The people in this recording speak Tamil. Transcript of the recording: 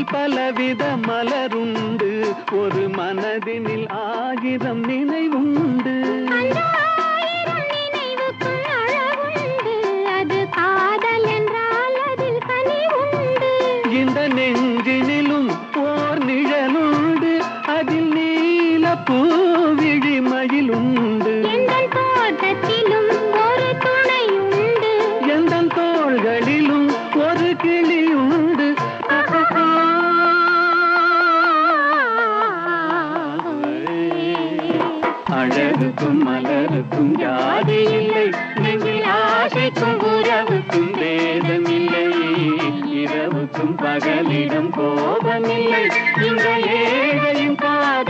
அதில் பலவித மலருண்டு, ஒரு மனதினில் 1000 நினைவுண்டு. இந்த நெஞ்சினிலும் ஓர் நிழலுண்டு, அதில் நீல பூவிழி மயிலுண்டு. எந்தன் தோட்டத்திலும் ஒரு துணையுண்டு, எந்தன் தோள்களிலும் ஒரு கிளியுண்டு. அழகுக்கும் மலருக்கும் ஜாதி இல்லை, நெஞ்சில் ஆசைக்கும் உறவுக்கும் வேதமில்லை. இரவுக்கும் பகலிடம் கோபமில்லை, இந்த ஏழையும் காதல்